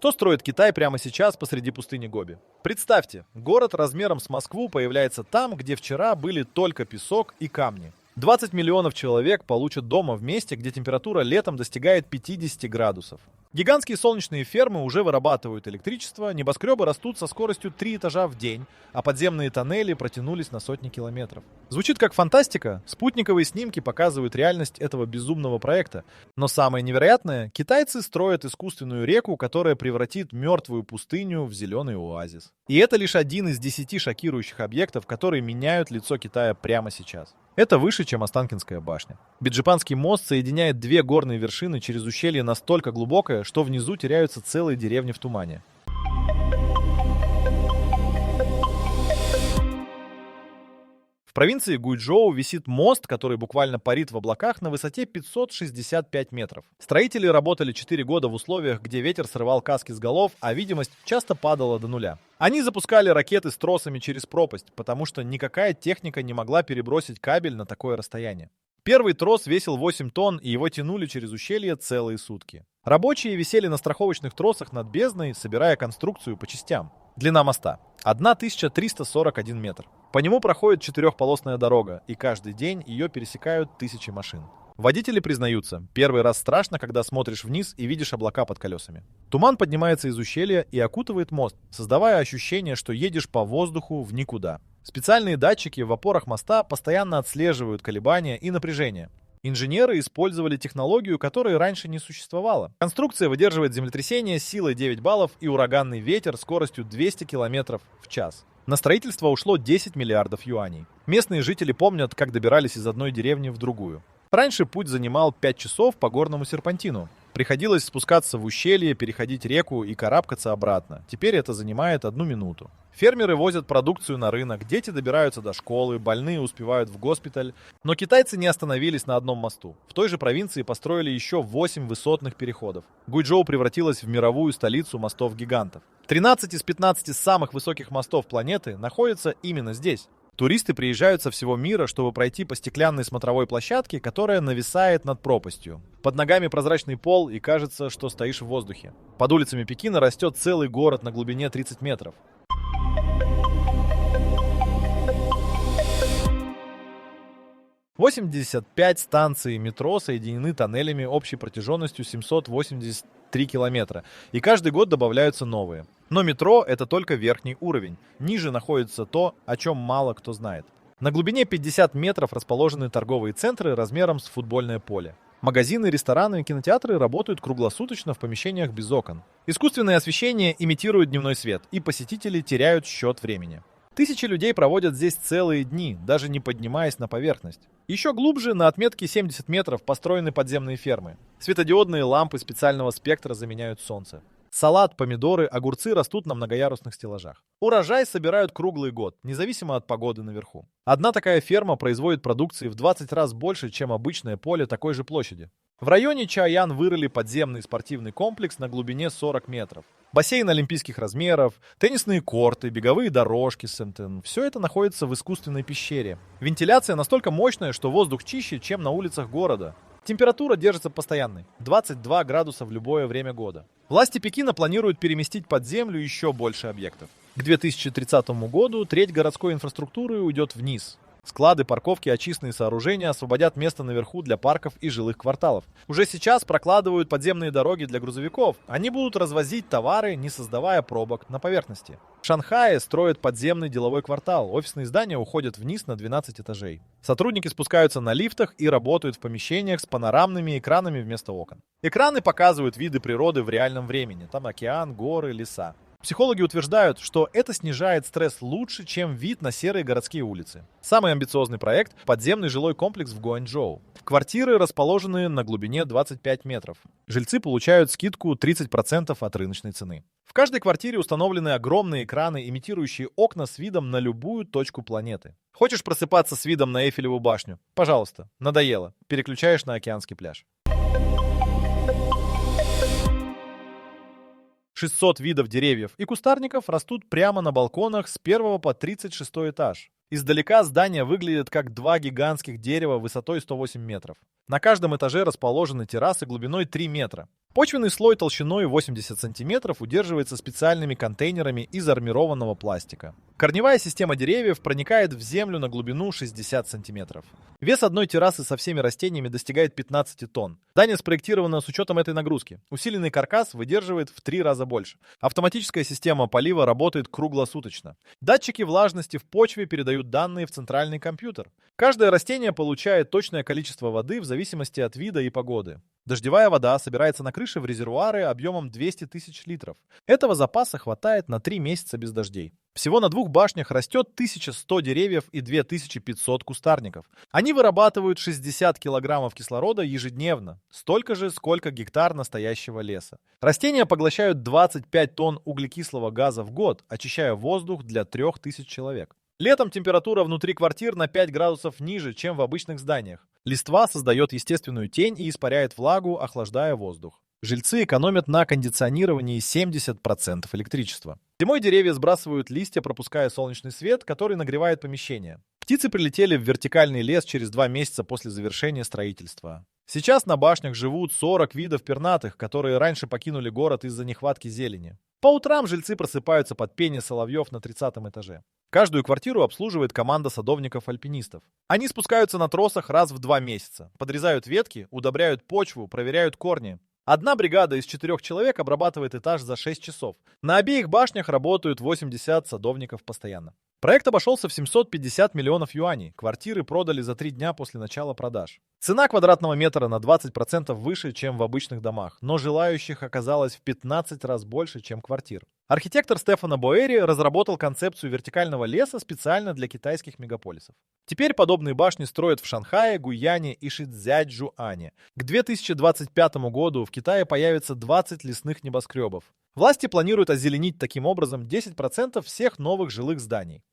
Что строит Китай прямо сейчас посреди пустыни Гоби? Представьте, город размером с Москву появляется там, где вчера были только песок и камни. 20 миллионов человек получат дома в месте, где температура летом достигает 50 градусов. Гигантские солнечные фермы уже вырабатывают электричество, небоскребы растут со скоростью 3 этажа в день, а подземные тоннели протянулись на сотни километров. Звучит как фантастика, спутниковые снимки показывают реальность этого безумного проекта. Но самое невероятное, китайцы строят искусственную реку, которая превратит мертвую пустыню в зеленый оазис. И это лишь один из 10 шокирующих объектов, которые меняют лицо Китая прямо сейчас. Это выше, чем Останкинская башня. Биджипанский мост соединяет две горные вершины через ущелье настолько глубокое, что внизу теряются целые деревни в тумане. В провинции Гуйчжоу висит мост, который буквально парит в облаках на высоте 565 метров. Строители работали 4 года в условиях, где ветер срывал каски с голов, а видимость часто падала до нуля. Они запускали ракеты с тросами через пропасть, потому что никакая техника не могла перебросить кабель на такое расстояние. Первый трос весил 8 тонн, и его тянули через ущелье целые сутки. Рабочие висели на страховочных тросах над бездной, собирая конструкцию по частям. Длина моста – 1341 метр. По нему проходит четырехполосная дорога, и каждый день ее пересекают тысячи машин. Водители признаются, первый раз страшно, когда смотришь вниз и видишь облака под колесами. Туман поднимается из ущелья и окутывает мост, создавая ощущение, что едешь по воздуху в никуда. Специальные датчики в опорах моста постоянно отслеживают колебания и напряжение. Инженеры использовали технологию, которой раньше не существовало. Конструкция выдерживает землетрясение силой 9 баллов и ураганный ветер скоростью 200 км в час. На строительство ушло 10 миллиардов юаней. Местные жители помнят, как добирались из одной деревни в другую. Раньше путь занимал 5 часов по горному серпантину. Приходилось спускаться в ущелье, переходить реку и карабкаться обратно. Теперь это занимает 1 минуту. Фермеры возят продукцию на рынок, дети добираются до школы, больные успевают в госпиталь. Но китайцы не остановились на одном мосту. В той же провинции построили еще 8 высотных переходов. Гуйчжоу превратилась в мировую столицу мостов-гигантов. 13 из 15 самых высоких мостов планеты находятся именно здесь. Туристы приезжают со всего мира, чтобы пройти по стеклянной смотровой площадке, которая нависает над пропастью. Под ногами прозрачный пол, и кажется, что стоишь в воздухе. Под улицами Пекина растет целый город на глубине 30 метров. – 85 станций метро соединены тоннелями общей протяженностью 783 километра, и каждый год добавляются новые. Но метро – это только верхний уровень. Ниже находится то, о чем мало кто знает. На глубине 50 метров расположены торговые центры размером с футбольное поле. Магазины, рестораны и кинотеатры работают круглосуточно в помещениях без окон. Искусственное освещение имитирует дневной свет, и посетители теряют счет времени. Тысячи людей проводят здесь целые дни, даже не поднимаясь на поверхность. Еще глубже, на отметке 70 метров, построены подземные фермы. Светодиодные лампы специального спектра заменяют солнце. Салат, помидоры, огурцы растут на многоярусных стеллажах. Урожай собирают круглый год, независимо от погоды наверху. Одна такая ферма производит продукции в 20 раз больше, чем обычное поле такой же площади. В районе Чаян вырыли подземный спортивный комплекс на глубине 40 метров. Бассейн олимпийских размеров, теннисные корты, беговые дорожки с МТН. Все это находится в искусственной пещере. Вентиляция настолько мощная, что воздух чище, чем на улицах города. Температура держится постоянной – 22 градуса в любое время года. Власти Пекина планируют переместить под землю еще больше объектов. К 2030 году треть городской инфраструктуры уйдет вниз. Склады, парковки, очистные сооружения освободят место наверху для парков и жилых кварталов. Уже сейчас прокладывают подземные дороги для грузовиков. Они будут развозить товары, не создавая пробок на поверхности. В Шанхае строят подземный деловой квартал. Офисные здания уходят вниз на 12 этажей. Сотрудники спускаются на лифтах и работают в помещениях с панорамными экранами вместо окон. Экраны показывают виды природы в реальном времени. Там океан, горы, леса. Психологи утверждают, что это снижает стресс лучше, чем вид на серые городские улицы. Самый амбициозный проект – подземный жилой комплекс в Гуанчжоу. Квартиры расположены на глубине 25 метров. Жильцы получают скидку 30% от рыночной цены. В каждой квартире установлены огромные экраны, имитирующие окна с видом на любую точку планеты. Хочешь просыпаться с видом на Эйфелеву башню? Пожалуйста, надоело. Переключаешь на океанский пляж. 600 видов деревьев и кустарников растут прямо на балконах с 1 по 36 этаж. Издалека здания выглядят как 2 гигантских дерева высотой 108 метров. На каждом этаже расположены террасы глубиной 3 метра. Почвенный слой толщиной 80 сантиметров удерживается специальными контейнерами из армированного пластика. Корневая система деревьев проникает в землю на глубину 60 сантиметров. Вес одной террасы со всеми растениями достигает 15 тонн. Здание спроектировано с учетом этой нагрузки. Усиленный каркас выдерживает в 3 раза больше. Автоматическая система полива работает круглосуточно. Датчики влажности в почве передают данные в центральный компьютер. Каждое растение получает точное количество воды в зависимости от вида и погоды. Дождевая вода собирается на крыше в резервуары объемом 200 тысяч литров. Этого запаса хватает на 3 месяца без дождей. Всего на 2 башнях растет 1100 деревьев и 2500 кустарников. Они вырабатывают 60 килограммов кислорода ежедневно, столько же, сколько гектар настоящего леса. Растения поглощают 25 тонн углекислого газа в год, очищая воздух для 3000 человек. Летом температура внутри квартир на 5 градусов ниже, чем в обычных зданиях. Листва создает естественную тень и испаряет влагу, охлаждая воздух. Жильцы экономят на кондиционировании 70% электричества. Зимой деревья сбрасывают листья, пропуская солнечный свет, который нагревает помещение. Птицы прилетели в вертикальный лес через 2 месяца после завершения строительства. Сейчас на башнях живут 40 видов пернатых, которые раньше покинули город из-за нехватки зелени. По утрам жильцы просыпаются под пение соловьев на 30-м этаже. Каждую квартиру обслуживает команда садовников-альпинистов. Они спускаются на тросах раз в 2 месяца, подрезают ветки, удобряют почву, проверяют корни. Одна бригада из 4 человек обрабатывает этаж за 6 часов. На обеих башнях работают 80 садовников постоянно. Проект обошелся в 750 миллионов юаней. Квартиры продали за 3 дня после начала продаж. Цена квадратного метра на 20% выше, чем в обычных домах, но желающих оказалось в 15 раз больше, чем квартир. Архитектор Стефано Боэри разработал концепцию вертикального леса специально для китайских мегаполисов. Теперь подобные башни строят в Шанхае, Гуйяне и Шицзячжуане. К 2025 году в Китае появится 20 лесных небоскребов. Власти планируют озеленить таким образом 10% всех новых жилых зданий.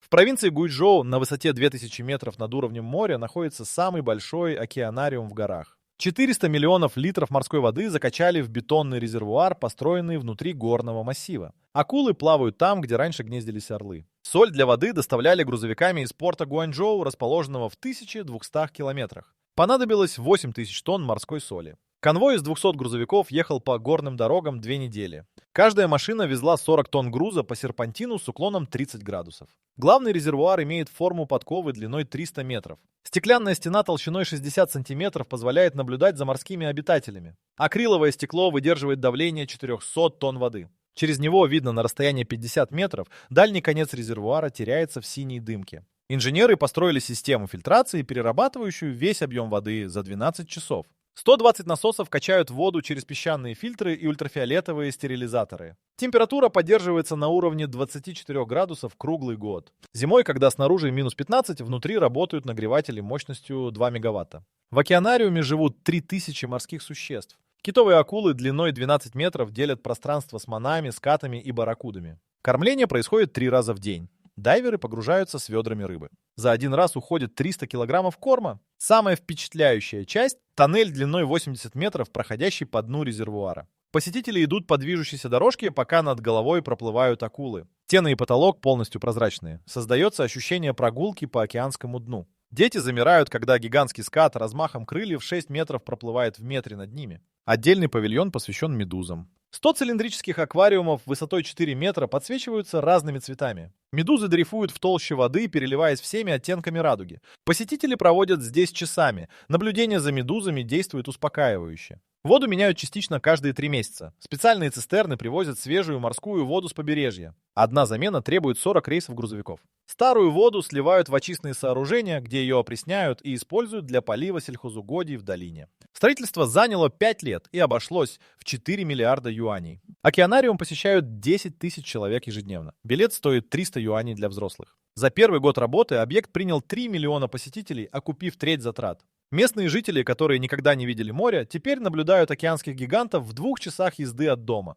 В провинции Гуйчжоу на высоте 2000 метров над уровнем моря находится самый большой океанариум в горах. 400 миллионов литров морской воды закачали в бетонный резервуар, построенный внутри горного массива. Акулы плавают там, где раньше гнездились орлы. Соль для воды доставляли грузовиками из порта Гуанчжоу, расположенного в 1200 километрах. Понадобилось 8000 тонн морской соли. Конвой из 200 грузовиков ехал по горным дорогам 2 недели. Каждая машина везла 40 тонн груза по серпантину с уклоном 30 градусов. Главный резервуар имеет форму подковы длиной 300 метров. Стеклянная стена толщиной 60 сантиметров позволяет наблюдать за морскими обитателями. Акриловое стекло выдерживает давление 400 тонн воды. Через него видно на расстоянии 50 метров, дальний конец резервуара теряется в синей дымке. Инженеры построили систему фильтрации, перерабатывающую весь объем воды за 12 часов. 120 насосов качают воду через песчаные фильтры и ультрафиолетовые стерилизаторы. Температура поддерживается на уровне 24 градусов круглый год. Зимой, когда снаружи минус 15, внутри работают нагреватели мощностью 2 мегаватта. В океанариуме живут 3000 морских существ. Китовые акулы длиной 12 метров делят пространство с манами, скатами и барракудами. Кормление происходит 3 раза в день. Дайверы погружаются с ведрами рыбы. За один раз уходит 300 килограммов корма. Самая впечатляющая часть – тоннель длиной 80 метров, проходящий по дну резервуара. Посетители идут по движущейся дорожке, пока над головой проплывают акулы. Стены и потолок полностью прозрачные. Создается ощущение прогулки по океанскому дну. Дети замирают, когда гигантский скат размахом крыльев 6 метров проплывает в метре над ними. Отдельный павильон посвящен медузам. 100 цилиндрических аквариумов высотой 4 метра подсвечиваются разными цветами. Медузы дрейфуют в толще воды, переливаясь всеми оттенками радуги. Посетители проводят здесь часами. Наблюдение за медузами действует успокаивающе. Воду меняют частично каждые 3 месяца. Специальные цистерны привозят свежую морскую воду с побережья. Одна замена требует 40 рейсов грузовиков. Старую воду сливают в очистные сооружения, где ее опресняют и используют для полива сельхозугодий в долине. Строительство заняло 5 лет и обошлось в 4 миллиарда юаней. Океанариум посещают 10 тысяч человек ежедневно. Билет стоит 300 юаней для взрослых. За первый год работы объект принял 3 миллиона посетителей, окупив треть затрат. Местные жители, которые никогда не видели моря, теперь наблюдают океанских гигантов в 2 часах езды от дома.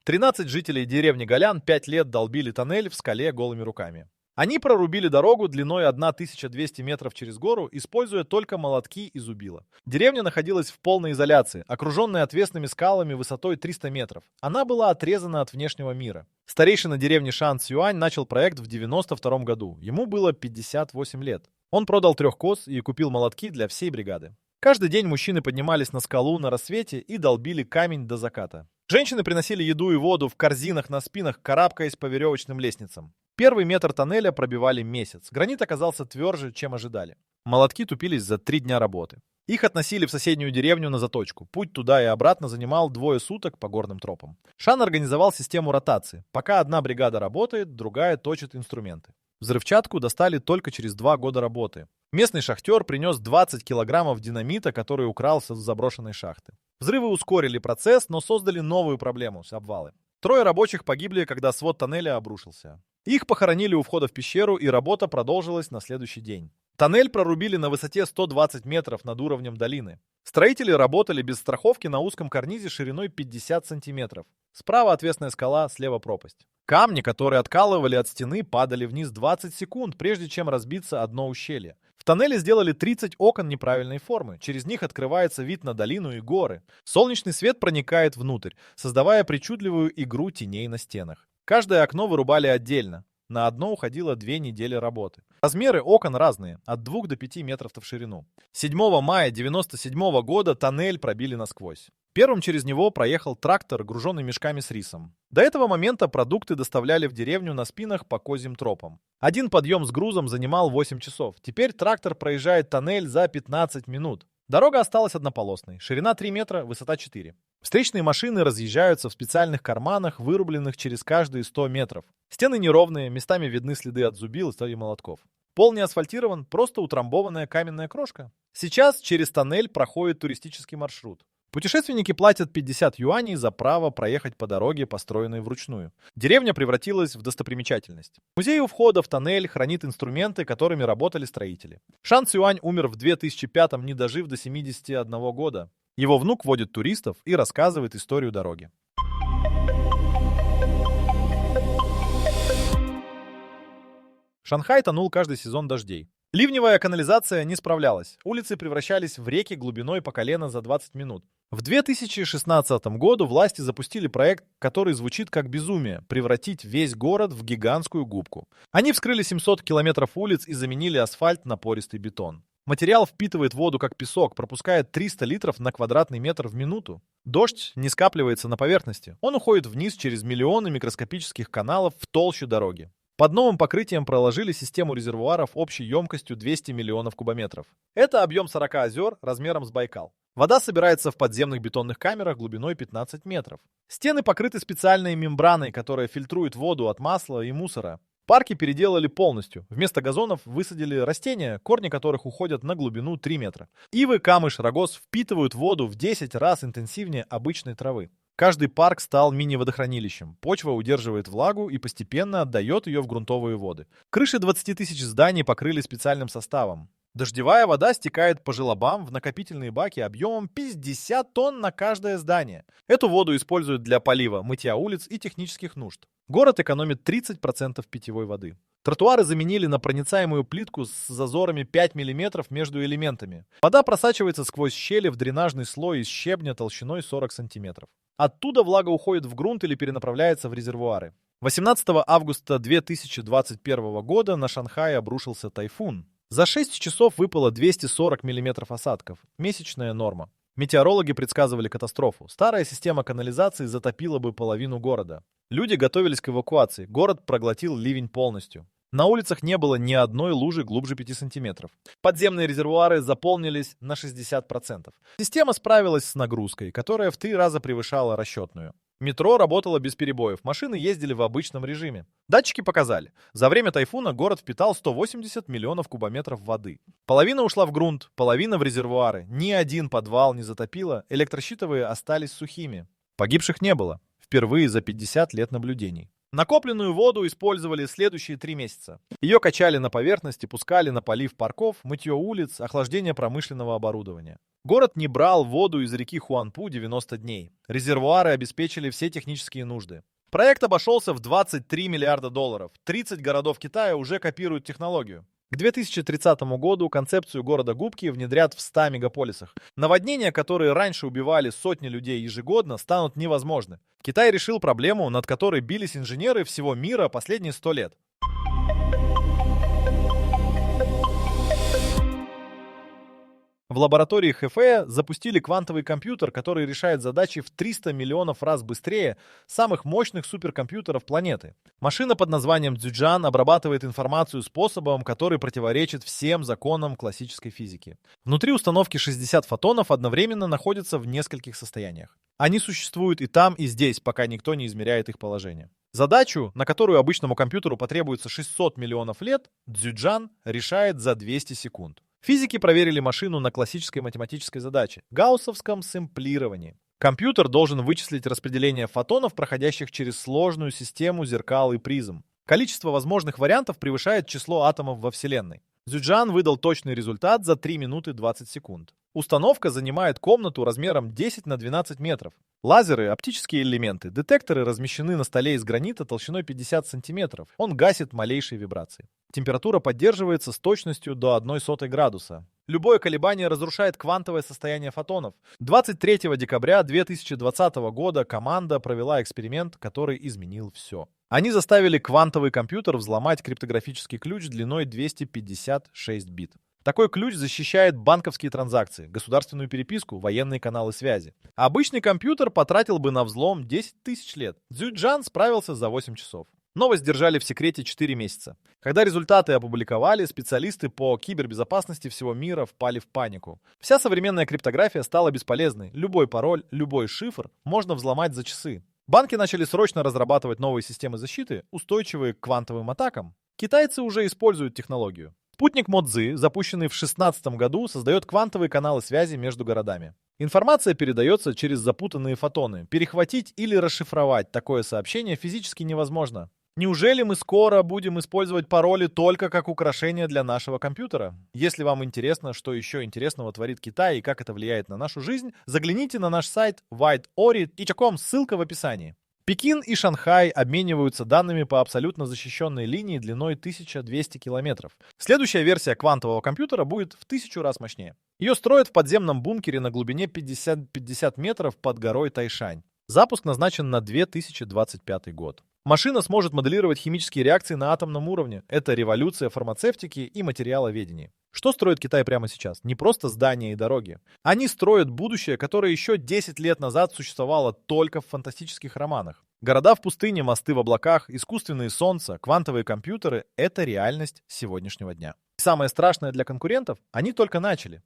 «13 жителей деревни Галян 5 лет долбили тоннель в скале голыми руками. Они прорубили дорогу длиной 1200 метров через гору, используя только молотки и зубила. Деревня находилась в полной изоляции, окруженная отвесными скалами высотой 300 метров. Она была отрезана от внешнего мира. Старейшина деревни Шан Цюань начал проект в 92 году. Ему было 58 лет. Он продал 3 коз и купил молотки для всей бригады. Каждый день мужчины поднимались на скалу на рассвете и долбили камень до заката. Женщины приносили еду и воду в корзинах на спинах, карабкаясь по веревочным лестницам. Первый метр тоннеля пробивали месяц. Гранит оказался тверже, чем ожидали. Молотки тупились за 3 дня работы. Их относили в соседнюю деревню на заточку. Путь туда и обратно занимал 2 суток по горным тропам. Шан организовал систему ротации. Пока одна бригада работает, другая точит инструменты. Взрывчатку достали только через 2 года работы. Местный шахтер принес 20 килограммов динамита, который украл с заброшенной шахты. Взрывы ускорили процесс, но создали новую проблему – обвалы. 3 рабочих погибли, когда свод тоннеля обрушился. Их похоронили у входа в пещеру, и работа продолжилась на следующий день. Тоннель прорубили на высоте 120 метров над уровнем долины. Строители работали без страховки на узком карнизе шириной 50 сантиметров. Справа отвесная скала, слева пропасть. Камни, которые откалывали от стены, падали вниз 20 секунд, прежде чем разбиться одно ущелье. В тоннеле сделали 30 окон неправильной формы. Через них открывается вид на долину и горы. Солнечный свет проникает внутрь, создавая причудливую игру теней на стенах. Каждое окно вырубали отдельно. На одно уходило 2 недели работы. Размеры окон разные, от 2 до 5 метров в ширину. 7 мая 1997 года тоннель пробили насквозь. Первым через него проехал трактор, груженный мешками с рисом. До этого момента продукты доставляли в деревню на спинах по козьим тропам. Один подъем с грузом занимал 8 часов. Теперь трактор проезжает тоннель за 15 минут. Дорога осталась однополосной. Ширина 3 метра, высота 4. Встречные машины разъезжаются в специальных карманах, вырубленных через каждые 100 метров. Стены неровные, местами видны следы от зубил и молотков. Пол не асфальтирован, просто утрамбованная каменная крошка. Сейчас через тоннель проходит туристический маршрут. Путешественники платят 50 юаней за право проехать по дороге, построенной вручную. Деревня превратилась в достопримечательность. Музей у входа в тоннель хранит инструменты, которыми работали строители. Шан Цюань умер в 2005-м, не дожив до 71 года. Его внук водит туристов и рассказывает историю дороги. Шанхай тонул каждый сезон дождей. Ливневая канализация не справлялась. Улицы превращались в реки глубиной по колено за 20 минут. В 2016 году власти запустили проект, который звучит как безумие – превратить весь город в гигантскую губку. Они вскрыли 700 километров улиц и заменили асфальт на пористый бетон. Материал впитывает воду как песок, пропускает 300 литров на квадратный метр в минуту. Дождь не скапливается на поверхности. Он уходит вниз через миллионы микроскопических каналов в толщу дороги. Под новым покрытием проложили систему резервуаров общей емкостью 200 миллионов кубометров. Это объем 40 озер размером с Байкал. Вода собирается в подземных бетонных камерах глубиной 15 метров. Стены покрыты специальной мембраной, которая фильтрует воду от масла и мусора. Парки переделали полностью. Вместо газонов высадили растения, корни которых уходят на глубину 3 метра. Ивы, камыш, рогоз впитывают воду в 10 раз интенсивнее обычной травы. Каждый парк стал мини-водохранилищем. Почва удерживает влагу и постепенно отдает ее в грунтовые воды. Крыши 20 тысяч зданий покрыли специальным составом. Дождевая вода стекает по желобам в накопительные баки объемом 50 тонн на каждое здание. Эту воду используют для полива, мытья улиц и технических нужд. Город экономит 30% питьевой воды. Тротуары заменили на проницаемую плитку с зазорами 5 мм между элементами. Вода просачивается сквозь щели в дренажный слой из щебня толщиной 40 см. Оттуда влага уходит в грунт или перенаправляется в резервуары. 18 августа 2021 года на Шанхай обрушился тайфун. За 6 часов выпало 240 мм осадков. Месячная норма. Метеорологи предсказывали катастрофу. Старая система канализации затопила бы половину города. Люди готовились к эвакуации. Город проглотил ливень полностью. На улицах не было ни одной лужи глубже 5 сантиметров. Подземные резервуары заполнились на 60%. Система справилась с нагрузкой, которая в 3 раза превышала расчетную. Метро работало без перебоев, машины ездили в обычном режиме. Датчики показали. За время тайфуна город впитал 180 миллионов кубометров воды. Половина ушла в грунт, половина в резервуары. Ни один подвал не затопило, электрощитовые остались сухими. Погибших не было. Впервые за 50 лет наблюдений. Накопленную воду использовали следующие 3 месяца. Ее качали на поверхности, пускали на полив парков, мытье улиц, охлаждение промышленного оборудования. Город не брал воду из реки Хуанпу 90 дней. Резервуары обеспечили все технические нужды. Проект обошелся в 23 миллиарда долларов. 30 городов Китая уже копируют технологию. К 2030 году концепцию города Губки внедрят в 100 мегаполисах. Наводнения, которые раньше убивали сотни людей ежегодно, станут невозможны. Китай решил проблему, над которой бились инженеры всего мира последние 100 лет. В лаборатории Хэфэя запустили квантовый компьютер, который решает задачи в 300 миллионов раз быстрее самых мощных суперкомпьютеров планеты. Машина под названием Цзюджан обрабатывает информацию способом, который противоречит всем законам классической физики. Внутри установки 60 фотонов одновременно находятся в нескольких состояниях. Они существуют и там, и здесь, пока никто не измеряет их положение. Задачу, на которую обычному компьютеру потребуется 600 миллионов лет, Цзюджан решает за 200 секунд. Физики проверили машину на классической математической задаче – гауссовском сэмплировании. Компьютер должен вычислить распределение фотонов, проходящих через сложную систему зеркал и призм. Количество возможных вариантов превышает число атомов во Вселенной. Цзюджан выдал точный результат за 3 минуты 20 секунд. Установка занимает комнату размером 10 на 12 метров. Лазеры, оптические элементы, детекторы размещены на столе из гранита толщиной 50 сантиметров. Он гасит малейшие вибрации. Температура поддерживается с точностью до 0,01 градуса. Любое колебание разрушает квантовое состояние фотонов. 23 декабря 2020 года команда провела эксперимент, который изменил все. Они заставили квантовый компьютер взломать криптографический ключ длиной 256 бит. Такой ключ защищает банковские транзакции, государственную переписку, военные каналы связи. Обычный компьютер потратил бы на взлом 10 тысяч лет. Цзюджан справился за 8 часов. Новость держали в секрете 4 месяца. Когда результаты опубликовали, специалисты по кибербезопасности всего мира впали в панику. Вся современная криптография стала бесполезной. Любой пароль, любой шифр можно взломать за часы. Банки начали срочно разрабатывать новые системы защиты, устойчивые к квантовым атакам. Китайцы уже используют технологию. Спутник Модзи, запущенный в 2016 году, создает квантовые каналы связи между городами. Информация передается через запутанные фотоны. Перехватить или расшифровать такое сообщение физически невозможно. Неужели мы скоро будем использовать пароли только как украшение для нашего компьютера? Если вам интересно, что еще интересного творит Китай и как это влияет на нашу жизнь, загляните на наш сайт whiteori.com, ссылка в описании. Пекин и Шанхай обмениваются данными по абсолютно защищенной линии длиной 1200 километров. Следующая версия квантового компьютера будет в 1000 раз мощнее. Ее строят в подземном бункере на глубине 50 метров под горой Тайшань. Запуск назначен на 2025 год. Машина сможет моделировать химические реакции на атомном уровне. Это революция фармацевтики и материаловедения. Что строит Китай прямо сейчас? Не просто здания и дороги. Они строят будущее, которое еще 10 лет назад существовало только в фантастических романах. Города в пустыне, мосты в облаках, искусственные солнца, квантовые компьютеры – это реальность сегодняшнего дня. Самое страшное для конкурентов – они только начали.